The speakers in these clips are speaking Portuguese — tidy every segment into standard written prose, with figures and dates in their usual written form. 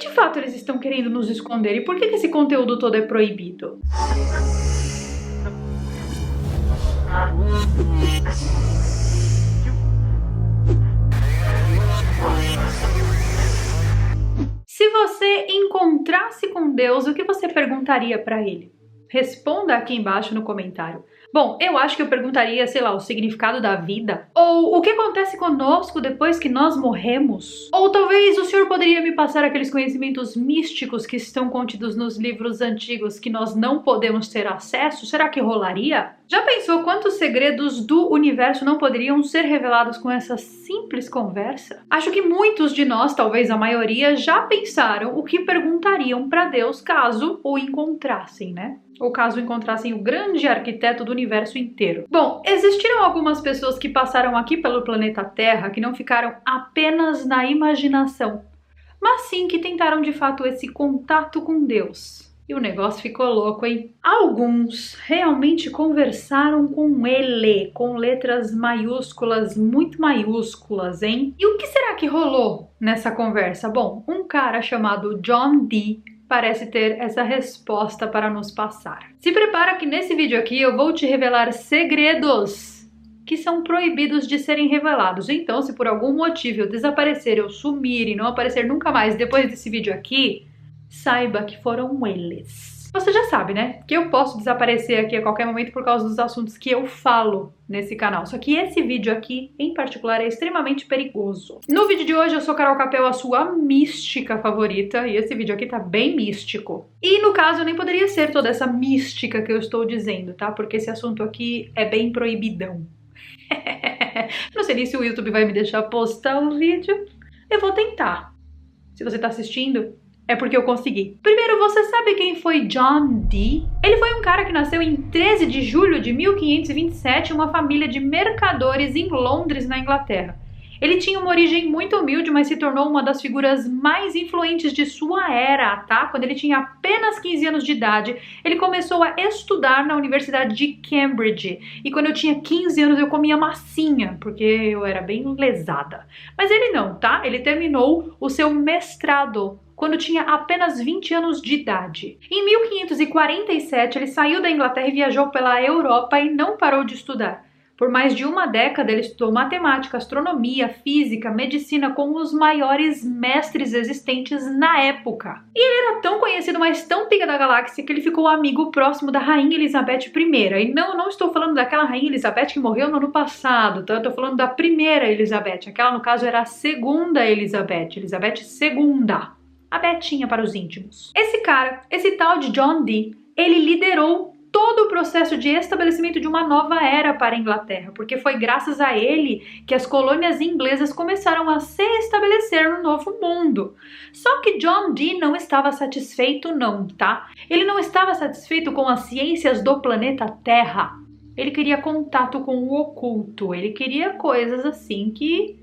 de fato eles estão querendo nos esconder? E por que esse conteúdo todo é proibido? Se você encontrasse com Deus, o que você perguntaria para ele? Responda aqui embaixo no comentário. Bom, eu acho que eu perguntaria, sei lá, o significado da vida. Ou o que acontece conosco depois que nós morremos. Ou talvez o senhor poderia me passar aqueles conhecimentos místicos que estão contidos nos livros antigos que nós não podemos ter acesso? Será que rolaria? Já pensou quantos segredos do universo não poderiam ser revelados com essa simples conversa? Acho que muitos de nós, talvez a maioria, já pensaram o que perguntariam para Deus caso o encontrassem, né? Ou caso encontrassem o grande arquiteto do universo inteiro. Bom, existiram algumas pessoas que passaram aqui pelo planeta Terra que não ficaram apenas na imaginação, mas sim que tentaram de fato esse contato com Deus. E o negócio ficou louco, hein? Alguns realmente conversaram com ele, com letras maiúsculas, muito maiúsculas, hein? E o que será que rolou nessa conversa? Bom, um cara chamado John Dee parece ter essa resposta para nos passar. Se prepara que nesse vídeo aqui eu vou te revelar segredos que são proibidos de serem revelados. Então, se por algum motivo eu desaparecer, eu sumir e não aparecer nunca mais depois desse vídeo aqui, saiba que foram eles. Você já sabe, né? Que eu posso desaparecer aqui a qualquer momento por causa dos assuntos que eu falo nesse canal. Só que esse vídeo aqui, em particular, é extremamente perigoso. No vídeo de hoje, eu sou Carol Capel, a sua mística favorita. E esse vídeo aqui tá bem místico. E no caso, nem poderia ser toda essa mística que eu estou dizendo, tá? Porque esse assunto aqui é bem proibidão. Não sei nem se o YouTube vai me deixar postar o vídeo. Eu vou tentar. Se você tá assistindo, é porque eu consegui. Primeiro, você sabe quem foi John Dee? Ele foi um cara que nasceu em 13 de julho de 1527 em uma família de mercadores em Londres, na Inglaterra. Ele tinha uma origem muito humilde, mas se tornou uma das figuras mais influentes de sua era, tá? Quando ele tinha apenas 15 anos de idade, ele começou a estudar na Universidade de Cambridge. E quando eu tinha 15 anos, eu comia massinha, porque eu era bem lesada. Mas ele não, tá? Ele terminou o seu mestrado quando tinha apenas 20 anos de idade. Em 1547, ele saiu da Inglaterra e viajou pela Europa e não parou de estudar. Por mais de uma década, ele estudou matemática, astronomia, física, medicina com os maiores mestres existentes na época. E ele era tão conhecido, mas tão pica da galáxia, que ele ficou amigo próximo da Rainha Elizabeth I. E não estou falando daquela Rainha Elizabeth que morreu no ano passado, tá? Eu estou falando da primeira Elizabeth. Aquela, no caso, era a segunda Elizabeth, Elizabeth II. A Betinha para os íntimos. Esse cara, esse tal de John Dee, ele liderou todo o processo de estabelecimento de uma nova era para a Inglaterra, porque foi graças a ele que as colônias inglesas começaram a se estabelecer no Novo Mundo. Só que John Dee não estava satisfeito não, tá? Ele não estava satisfeito com as ciências do planeta Terra. Ele queria contato com o oculto, ele queria coisas assim que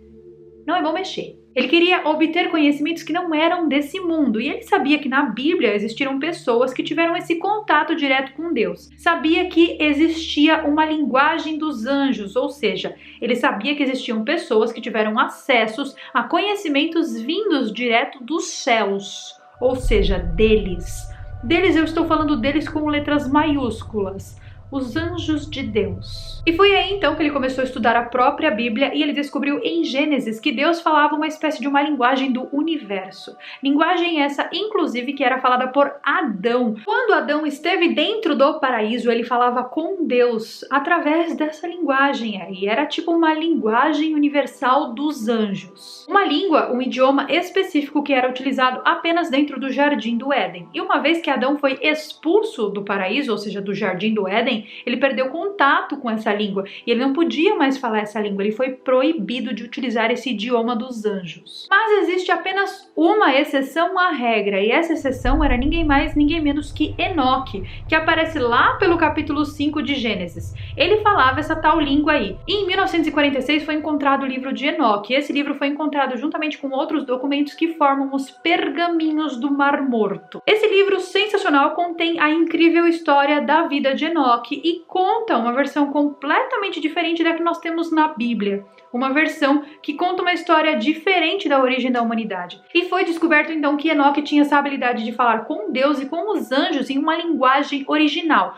não é bom mexer. Ele queria obter conhecimentos que não eram desse mundo, e ele sabia que na Bíblia existiram pessoas que tiveram esse contato direto com Deus. Sabia que existia uma linguagem dos anjos, ou seja, ele sabia que existiam pessoas que tiveram acessos a conhecimentos vindos direto dos céus, ou seja, deles. Deles eu estou falando deles com letras maiúsculas. Os anjos de Deus. E foi aí então que ele começou a estudar a própria Bíblia e ele descobriu em Gênesis que Deus falava uma espécie de uma linguagem do universo. Linguagem essa, inclusive, que era falada por Adão. Quando Adão esteve dentro do paraíso, ele falava com Deus através dessa linguagem aí. Era tipo uma linguagem universal dos anjos. Uma língua, um idioma específico que era utilizado apenas dentro do Jardim do Éden. E uma vez que Adão foi expulso do paraíso, ou seja, do Jardim do Éden, ele perdeu contato com essa língua e ele não podia mais falar essa língua, ele foi proibido de utilizar esse idioma dos anjos. Mas existe apenas uma exceção à regra, e essa exceção era ninguém mais, ninguém menos que Enoque, que aparece lá pelo capítulo 5 de Gênesis. Ele falava essa tal língua aí. E em 1946 foi encontrado o livro de Enoque. Esse livro foi encontrado juntamente com outros documentos que formam os pergaminhos do Mar Morto. Esse livro sensacional contém a incrível história da vida de Enoque Enoque e conta uma versão completamente diferente da que nós temos na Bíblia. Uma versão que conta uma história diferente da origem da humanidade. E foi descoberto então que Enoque tinha essa habilidade de falar com Deus e com os anjos em uma linguagem original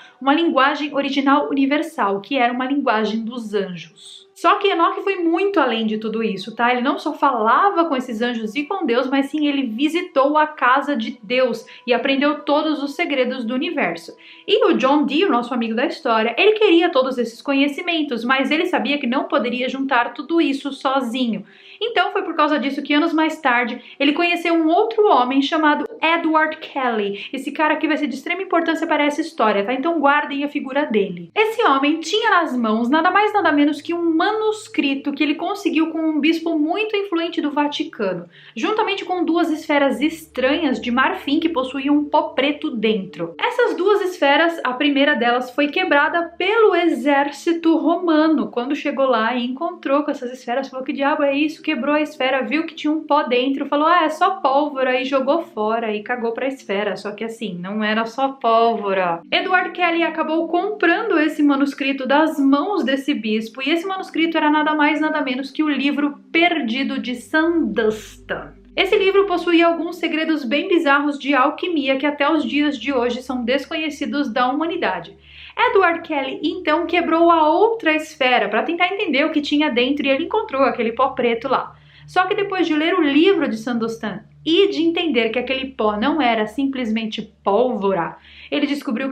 universal, que era uma linguagem dos anjos. Só que Enoque foi muito além de tudo isso, tá? Ele não só falava com esses anjos e com Deus, mas sim ele visitou a casa de Deus e aprendeu todos os segredos do universo. E o John Dee, o nosso amigo da história, ele queria todos esses conhecimentos, mas ele sabia que não poderia juntar tudo isso sozinho. Então foi por causa disso que anos mais tarde ele conheceu um outro homem chamado Edward Kelly. Esse cara aqui vai ser de extrema importância para essa história, tá? Então guardem a figura dele. Esse homem tinha nas mãos nada mais nada menos que um manuscrito que ele conseguiu com um bispo muito influente do Vaticano, juntamente com duas esferas estranhas de marfim que possuíam um pó preto dentro. Essas duas esferas, a primeira delas foi quebrada pelo exército romano. Quando chegou lá e encontrou com essas esferas, falou: que diabo é isso? Quebrou a esfera, viu que tinha um pó dentro, falou: ah, é só pólvora, e jogou fora e cagou pra esfera. Só que assim, não era só pólvora. Edward Kelly acabou comprando esse manuscrito das mãos desse bispo, e esse manuscrito era nada mais nada menos que o livro perdido de Sandustan. Esse livro possuía alguns segredos bem bizarros de alquimia que até os dias de hoje são desconhecidos da humanidade. Edward Kelly então quebrou a outra esfera para tentar entender o que tinha dentro e ele encontrou aquele pó preto lá. Só que depois de ler o livro de Sandustan e de entender que aquele pó não era simplesmente pólvora, ele descobriu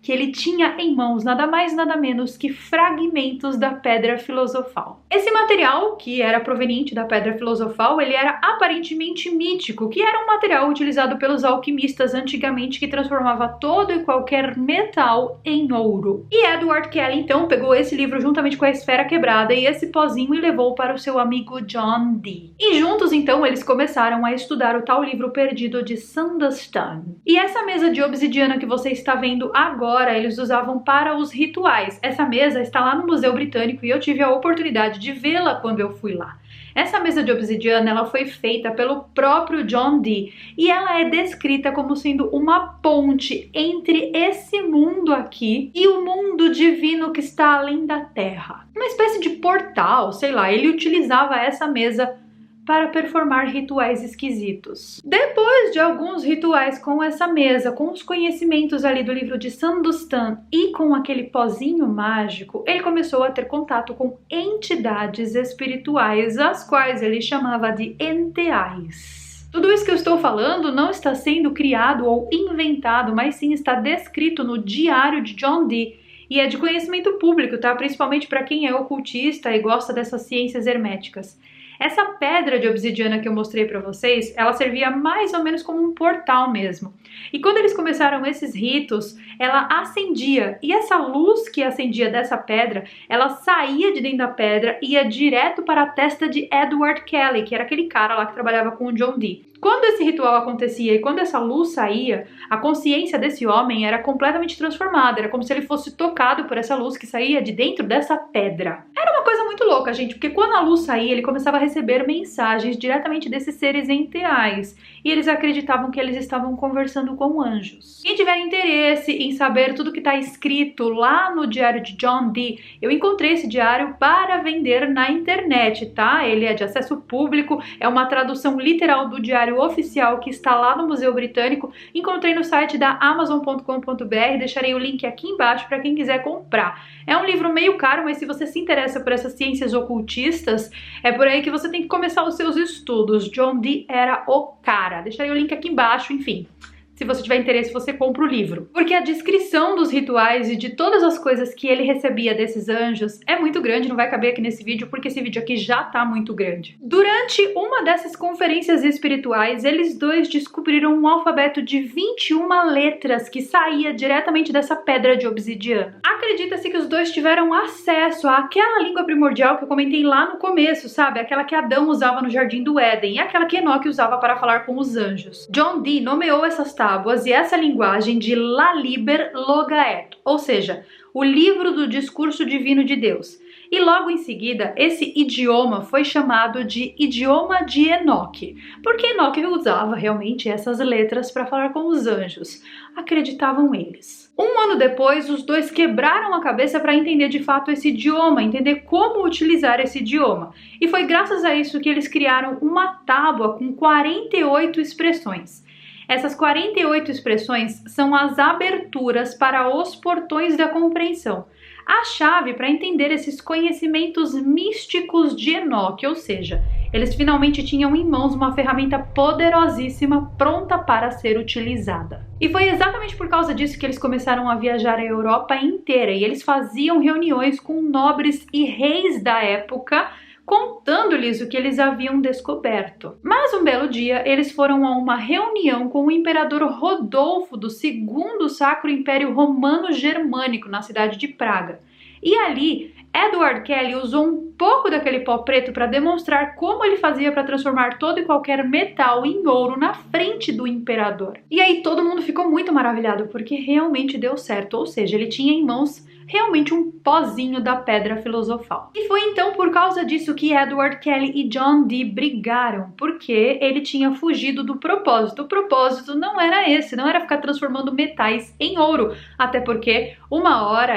que ele tinha em mãos nada mais nada menos que fragmentos da Pedra Filosofal. Esse material, que era proveniente da Pedra Filosofal, ele era aparentemente mítico, que era um material utilizado pelos alquimistas antigamente que transformava todo e qualquer metal em ouro. E Edward Kelly então pegou esse livro juntamente com a esfera quebrada e esse pozinho e levou para o seu amigo John Dee. E juntos então eles começaram a estudar o tal livro perdido de Sandustan. E essa mesa de obsidiana que você está vendo agora, eles usavam para os rituais. Essa mesa está lá no Museu Britânico e eu tive a oportunidade de vê-la quando eu fui lá. Essa mesa de obsidiana, ela foi feita pelo próprio John Dee e ela é descrita como sendo uma ponte entre esse mundo aqui e o mundo divino que está além da Terra. Uma espécie de portal, sei lá, ele utilizava essa mesa para performar rituais esquisitos. Depois de alguns rituais com essa mesa, com os conhecimentos ali do livro de Sandustan e com aquele pozinho mágico, ele começou a ter contato com entidades espirituais, as quais ele chamava de enteais. Tudo isso que eu estou falando não está sendo criado ou inventado, mas sim está descrito no diário de John Dee, e é de conhecimento público, tá? Principalmente para quem é ocultista e gosta dessas ciências herméticas. Essa pedra de obsidiana que eu mostrei para vocês, ela servia mais ou menos como um portal mesmo. E quando eles começaram esses ritos, ela acendia. E essa luz que acendia dessa pedra, ela saía de dentro da pedra e ia direto para a testa de Edward Kelly, que era aquele cara lá que trabalhava com o John Dee. Quando esse ritual acontecia e quando essa luz saía, a consciência desse homem era completamente transformada. Era como se ele fosse tocado por essa luz que saía de dentro dessa pedra. Era uma coisa muito louca, gente, porque quando a luz saía, ele começava a receber mensagens diretamente desses seres enteais. E eles acreditavam que eles estavam conversando com anjos. Quem tiver interesse em saber tudo que está escrito lá no diário de John Dee, eu encontrei esse diário para vender na internet, tá? Ele é de acesso público, é uma tradução literal do diário oficial que está lá no Museu Britânico. Encontrei no site da Amazon.com.br, deixarei o link aqui embaixo para quem quiser comprar. É um livro meio caro, mas se você se interessa por essas ciências ocultistas, é por aí que você tem que começar os seus estudos. John Dee era o cara. Deixarei o link aqui embaixo, enfim. Se você tiver interesse, você compra o livro. Porque a descrição dos rituais e de todas as coisas que ele recebia desses anjos é muito grande, não vai caber aqui nesse vídeo, porque esse vídeo aqui já tá muito grande. Durante uma dessas conferências espirituais, eles dois descobriram um alfabeto de 21 letras que saía diretamente dessa pedra de obsidiana. Acredita-se que os dois tiveram acesso àquela língua primordial que eu comentei lá no começo, sabe? Aquela que Adão usava no Jardim do Éden e aquela que Enoque usava para falar com os anjos. John Dee nomeou essas tábuas e essa linguagem de La Liber Logaeth, ou seja, o livro do discurso divino de Deus. E logo em seguida, esse idioma foi chamado de idioma de Enoque, porque Enoque usava realmente essas letras para falar com os anjos, acreditavam eles. Um ano depois, os dois quebraram a cabeça para entender de fato esse idioma, entender como utilizar esse idioma. E foi graças a isso que eles criaram uma tábua com 48 expressões. Essas 48 expressões são as aberturas para os portões da compreensão. A chave para entender esses conhecimentos místicos de Enoque, ou seja, eles finalmente tinham em mãos uma ferramenta poderosíssima pronta para ser utilizada. E foi exatamente por causa disso que eles começaram a viajar a Europa inteira e eles faziam reuniões com nobres e reis da época, contando-lhes o que eles haviam descoberto. Mas um belo dia, eles foram a uma reunião com o imperador Rodolfo do Segundo Sacro Império Romano Germânico, na cidade de Praga. E ali, Edward Kelly usou um pouco daquele pó preto para demonstrar como ele fazia para transformar todo e qualquer metal em ouro na frente do imperador. E aí todo mundo ficou muito maravilhado, porque realmente deu certo, ou seja, ele tinha em mãos realmente um pozinho da pedra filosofal. E foi então por causa disso que Edward Kelly e John Dee brigaram, porque ele tinha fugido do propósito. O propósito não era esse, não era ficar transformando metais em ouro, até porque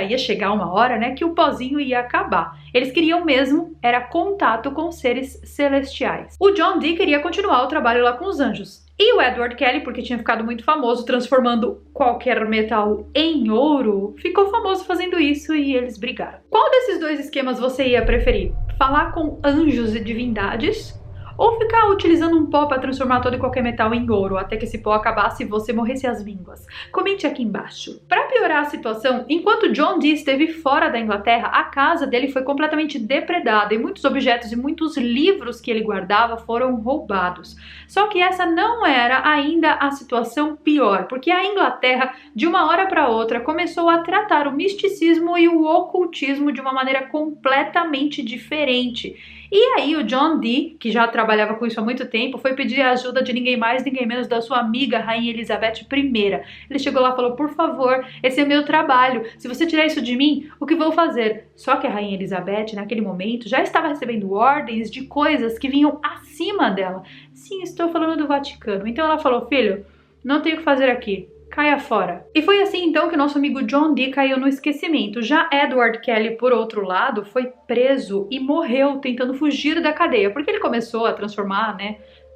ia chegar uma hora, né, que o pozinho ia acabar. Eles queriam mesmo era contato com seres celestiais. O John Dee queria continuar o trabalho lá com os anjos. E o Edward Kelly, porque tinha ficado muito famoso transformando qualquer metal em ouro, ficou famoso fazendo isso e eles brigaram. Qual desses dois esquemas você ia preferir? Falar com anjos e divindades? Ou ficar utilizando um pó para transformar todo e qualquer metal em ouro até que esse pó acabasse e você morresse às mínguas? Comente aqui embaixo. Para piorar a situação, enquanto John Dee esteve fora da Inglaterra, a casa dele foi completamente depredada e muitos objetos e muitos livros que ele guardava foram roubados. Só que essa não era ainda a situação pior, porque a Inglaterra, de uma hora para outra, começou a tratar o misticismo e o ocultismo de uma maneira completamente diferente. E aí o John Dee, que já trabalhava com isso há muito tempo, foi pedir a ajuda de ninguém mais, ninguém menos da sua amiga, Rainha Elizabeth I. Ele chegou lá e falou, por favor, esse é meu trabalho, se você tirar isso de mim, o que vou fazer? Só que a Rainha Elizabeth, naquele momento, já estava recebendo ordens de coisas que vinham acima dela. Sim, estou falando do Vaticano. Então ela falou, filho, não tenho o que fazer aqui. Caia fora. E foi assim então que nosso amigo John Dee caiu no esquecimento. Já Edward Kelly, por outro lado, foi preso e morreu tentando fugir da cadeia, porque ele começou a transformar,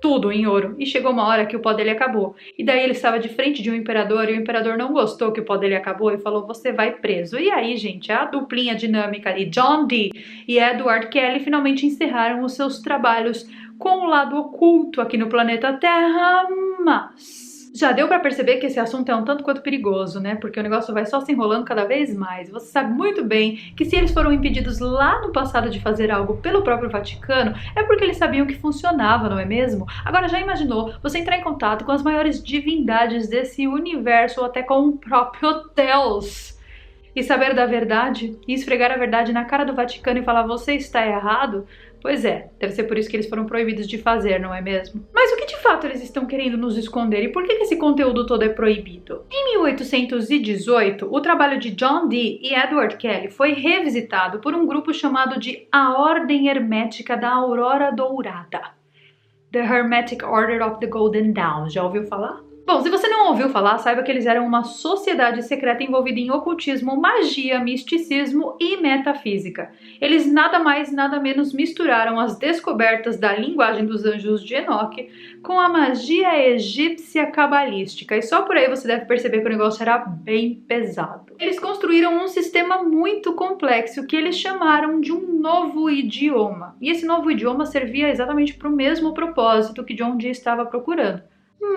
tudo em ouro. E chegou uma hora que o pó dele acabou. E daí ele estava de frente de um imperador e o imperador não gostou que o pó dele acabou e falou, você vai preso. E aí, gente, a duplinha dinâmica ali, John Dee e Edward Kelly, finalmente encerraram os seus trabalhos com o lado oculto aqui no planeta Terra, mas já deu pra perceber que esse assunto é um tanto quanto perigoso, né? Porque o negócio vai só se enrolando cada vez mais. Você sabe muito bem que se eles foram impedidos lá no passado de fazer algo pelo próprio Vaticano, é porque eles sabiam que funcionava, não é mesmo? Agora, já imaginou você entrar em contato com as maiores divindades desse universo ou até com o próprio Deus e saber da verdade e esfregar a verdade na cara do Vaticano e falar você está errado? Pois é, deve ser por isso que eles foram proibidos de fazer, não é mesmo? Mas o que de fato eles estão querendo nos esconder e por que esse conteúdo todo é proibido? Em 1818, o trabalho de John Dee e Edward Kelly foi revisitado por um grupo chamado de A Ordem Hermética da Aurora Dourada. The Hermetic Order of the Golden Dawn. Já ouviu falar? Bom, se você não ouviu falar, saiba que eles eram uma sociedade secreta envolvida em ocultismo, magia, misticismo e metafísica. Eles nada mais, nada menos misturaram as descobertas da linguagem dos anjos de Enoque com a magia egípcia cabalística. E só por aí você deve perceber que o negócio era bem pesado. Eles construíram um sistema muito complexo que eles chamaram de um novo idioma. E esse novo idioma servia exatamente para o mesmo propósito que John Dee estava procurando.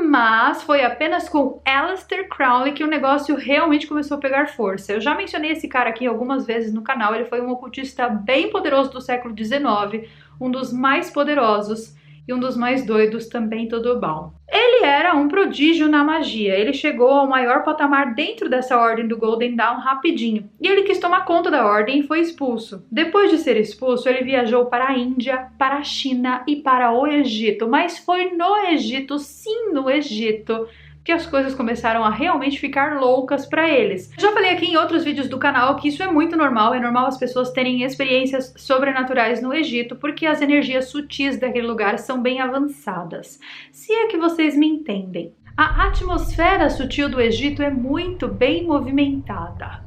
Mas foi apenas com Aleister Crowley que o negócio realmente começou a pegar força. Eu já mencionei esse cara aqui algumas vezes no canal, ele foi um ocultista bem poderoso do século XIX, um dos mais poderosos e um dos mais doidos também, todo bom. Ele era um prodígio na magia, ele chegou ao maior patamar dentro dessa ordem do Golden Dawn rapidinho, e ele quis tomar conta da ordem e foi expulso. Depois de ser expulso, ele viajou para a Índia, para a China e para o Egito, mas foi no Egito, sim, no Egito, que as coisas começaram a realmente ficar loucas para eles. Já falei aqui em outros vídeos do canal que isso é muito normal, é normal as pessoas terem experiências sobrenaturais no Egito, porque as energias sutis daquele lugar são bem avançadas. Se é que vocês me entendem. A atmosfera sutil do Egito é muito bem movimentada.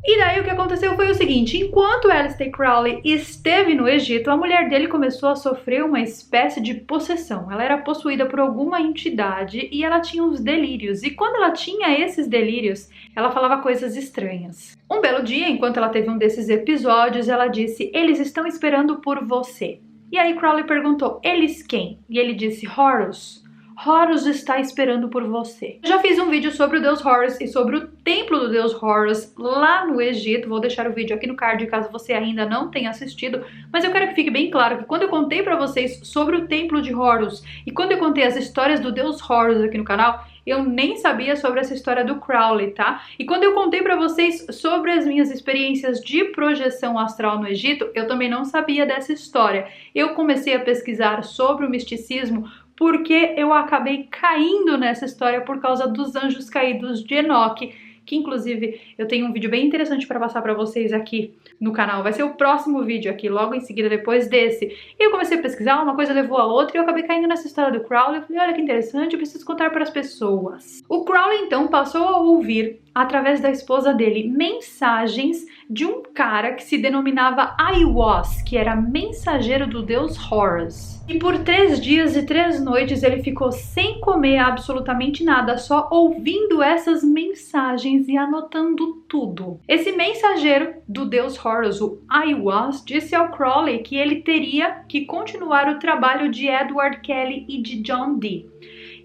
E daí o que aconteceu foi o seguinte: enquanto Aleister Crowley esteve no Egito, a mulher dele começou a sofrer uma espécie de possessão. Ela era possuída por alguma entidade e ela tinha uns delírios. E quando ela tinha esses delírios, ela falava coisas estranhas. Um belo dia, enquanto ela teve um desses episódios, ela disse: "Eles estão esperando por você." E aí Crowley perguntou: "Eles quem?" E ele disse: "Horus. Horus está esperando por você." Eu já fiz um vídeo sobre o deus Horus e sobre o templo do deus Horus lá no Egito. Vou deixar o vídeo aqui no card caso você ainda não tenha assistido. Mas eu quero que fique bem claro que quando eu contei pra vocês sobre o templo de Horus e quando eu contei as histórias do deus Horus aqui no canal, eu nem sabia sobre essa história do Crowley, tá? E quando eu contei pra vocês sobre as minhas experiências de projeção astral no Egito, eu também não sabia dessa história. Eu comecei a pesquisar sobre o misticismo porque eu acabei caindo nessa história por causa dos anjos caídos de Enoque, que inclusive eu tenho um vídeo bem interessante para passar para vocês aqui no canal. Vai ser o próximo vídeo aqui, logo em seguida, depois desse. E eu comecei a pesquisar, uma coisa levou a outra e eu acabei caindo nessa história do Crowley. Eu falei, olha que interessante, eu preciso contar para as pessoas. O Crowley, então, passou a ouvir, através da esposa dele, mensagens de um cara que se denominava Aiwass, que era mensageiro do deus Horus. E por 3 dias e 3 noites ele ficou sem comer absolutamente nada, só ouvindo essas mensagens e anotando tudo. Esse mensageiro do deus Horus, o Aiwass, disse ao Crowley que ele teria que continuar o trabalho de Edward Kelly e de John Dee.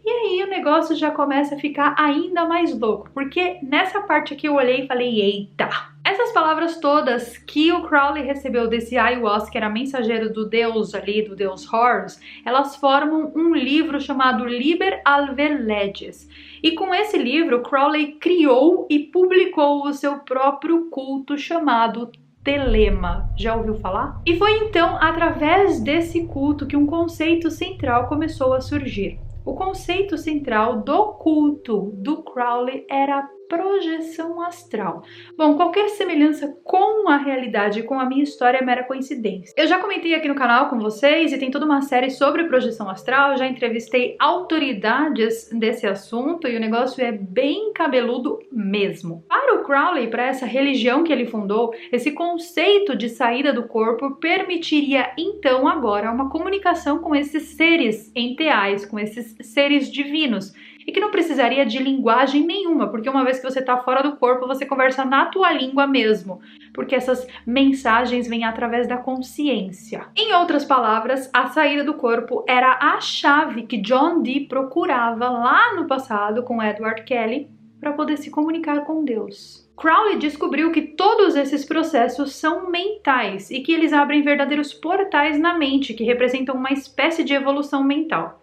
E aí o negócio já começa a ficar ainda mais louco, porque nessa parte aqui eu olhei e falei, eita! Essas palavras todas que o Crowley recebeu desse Aiwass, que era mensageiro do deus ali, do deus Horus, elas formam um livro chamado Liber Alverleges. E com esse livro, Crowley criou e publicou o seu próprio culto chamado Telema. Já ouviu falar? E foi então através desse culto que um conceito central começou a surgir. O conceito central do culto do Crowley era a projeção astral. Bom, qualquer semelhança com a realidade, com a minha história, é mera coincidência. Eu já comentei aqui no canal com vocês e tem toda uma série sobre projeção astral, já entrevistei autoridades desse assunto e o negócio é bem cabeludo mesmo. Para o Crowley, para essa religião que ele fundou, esse conceito de saída do corpo permitiria então agora uma comunicação com esses seres enteais, com esses seres divinos, e que não precisaria de linguagem nenhuma, porque uma vez que você está fora do corpo, você conversa na tua língua mesmo, porque essas mensagens vêm através da consciência. Em outras palavras, a saída do corpo era a chave que John Dee procurava lá no passado com Edward Kelly para poder se comunicar com Deus. Crowley descobriu que todos esses processos são mentais e que eles abrem verdadeiros portais na mente, que representam uma espécie de evolução mental.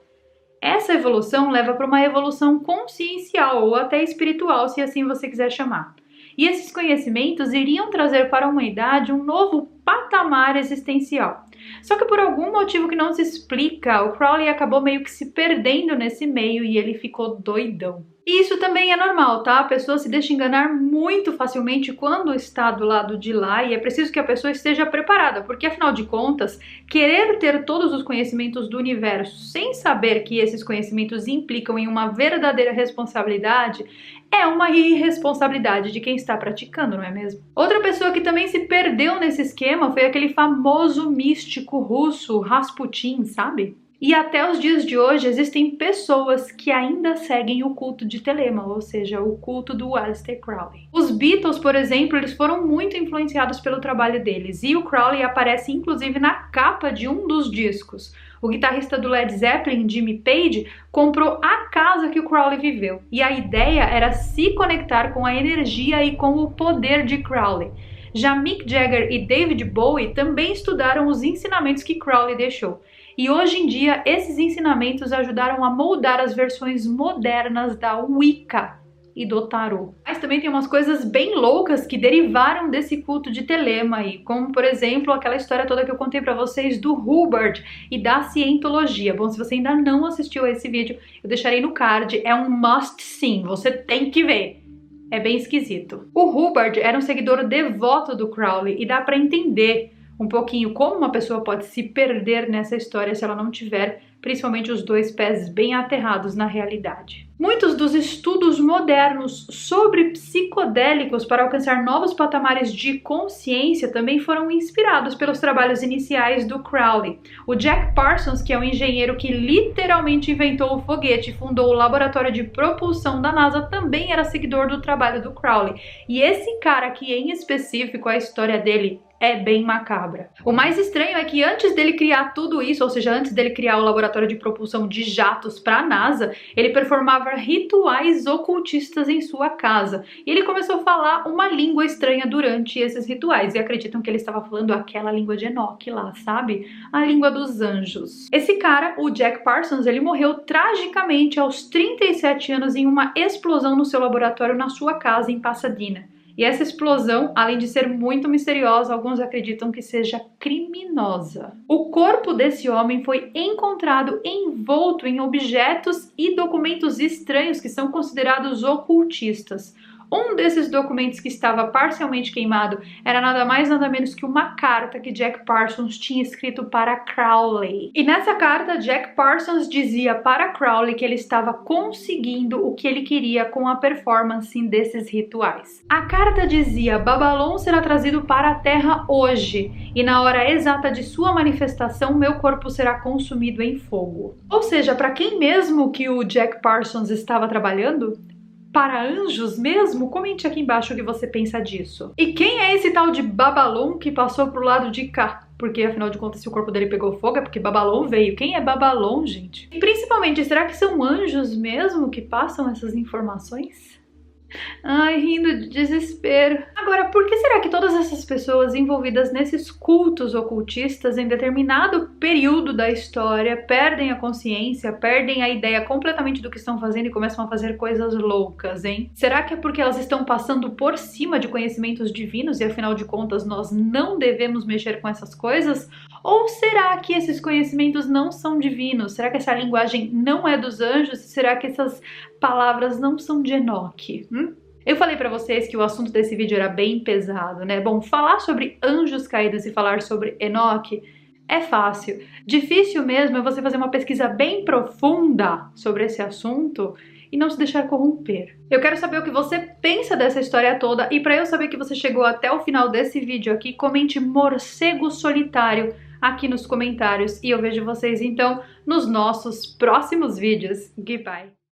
Essa evolução leva para uma evolução consciencial ou até espiritual, se assim você quiser chamar. E esses conhecimentos iriam trazer para a humanidade um novo patamar existencial. Só que por algum motivo que não se explica, o Crowley acabou meio que se perdendo nesse meio e ele ficou doidão. E isso também é normal, tá? A pessoa se deixa enganar muito facilmente quando está do lado de lá e é preciso que a pessoa esteja preparada, porque afinal de contas, querer ter todos os conhecimentos do universo sem saber que esses conhecimentos implicam em uma verdadeira responsabilidade é uma irresponsabilidade de quem está praticando, não é mesmo? Outra pessoa que também se perdeu nesse esquema foi aquele famoso místico russo Rasputin, sabe? E até os dias de hoje existem pessoas que ainda seguem o culto de Telema, ou seja, o culto do Aleister Crowley. Os Beatles, por exemplo, eles foram muito influenciados pelo trabalho deles, e o Crowley aparece inclusive na capa de um dos discos. O guitarrista do Led Zeppelin, Jimmy Page, comprou a casa que o Crowley viveu, e a ideia era se conectar com a energia e com o poder de Crowley. Já Mick Jagger e David Bowie também estudaram os ensinamentos que Crowley deixou. E hoje em dia, esses ensinamentos ajudaram a moldar as versões modernas da Wicca e do Tarot. Mas também tem umas coisas bem loucas que derivaram desse culto de Telema aí, como por exemplo aquela história toda que eu contei pra vocês do Hubbard e da cientologia. Bom, se você ainda não assistiu a esse vídeo, eu deixarei no card, é um must sim, você tem que ver. É bem esquisito. O Hubbard era um seguidor devoto do Crowley e dá pra entender um pouquinho como uma pessoa pode se perder nessa história se ela não tiver principalmente os 2 pés bem aterrados na realidade. Muitos dos estudos modernos sobre psicodélicos para alcançar novos patamares de consciência também foram inspirados pelos trabalhos iniciais do Crowley. O Jack Parsons, que é um engenheiro que literalmente inventou o foguete e fundou o laboratório de propulsão da NASA, também era seguidor do trabalho do Crowley. E esse cara aqui em específico, a história dele é bem macabra. O mais estranho é que antes dele criar tudo isso, ou seja, antes dele criar o laboratório de propulsão de jatos para a NASA, ele performava rituais ocultistas em sua casa. E ele começou a falar uma língua estranha durante esses rituais. E acreditam que ele estava falando aquela língua de Enoch lá, sabe? A língua dos anjos. Esse cara, o Jack Parsons, ele morreu tragicamente aos 37 anos em uma explosão no seu laboratório na sua casa em Pasadena. E essa explosão, além de ser muito misteriosa, alguns acreditam que seja criminosa. O corpo desse homem foi encontrado envolto em objetos e documentos estranhos que são considerados ocultistas. Um desses documentos que estava parcialmente queimado era nada mais nada menos que uma carta que Jack Parsons tinha escrito para Crowley. E nessa carta, Jack Parsons dizia para Crowley que ele estava conseguindo o que ele queria com a performance desses rituais. A carta dizia: Babylon será trazido para a Terra hoje, e na hora exata de sua manifestação, meu corpo será consumido em fogo. Ou seja, para quem mesmo que o Jack Parsons estava trabalhando? Para anjos mesmo? Comente aqui embaixo o que você pensa disso. E quem é esse tal de Babylon que passou pro lado de cá? Porque, afinal de contas, se o corpo dele pegou fogo é porque Babylon veio. Quem é Babylon, gente? E, principalmente, será que são anjos mesmo que passam essas informações? Ai, rindo de desespero. Agora, por que será que todas essas pessoas envolvidas nesses cultos ocultistas em determinado período da história perdem a consciência, perdem a ideia completamente do que estão fazendo e começam a fazer coisas loucas, hein? Será que é porque elas estão passando por cima de conhecimentos divinos e, afinal de contas, nós não devemos mexer com essas coisas? Ou será que esses conhecimentos não são divinos? Será que essa linguagem não é dos anjos? Será que essas palavras não são de Enoch? Eu falei pra vocês que o assunto desse vídeo era bem pesado, né? Bom, falar sobre anjos caídos e falar sobre Enoch é fácil. Difícil mesmo é você fazer uma pesquisa bem profunda sobre esse assunto e não se deixar corromper. Eu quero saber o que você pensa dessa história toda, e para eu saber que você chegou até o final desse vídeo aqui, comente morcego solitário aqui nos comentários, e eu vejo vocês então nos nossos próximos vídeos. Goodbye!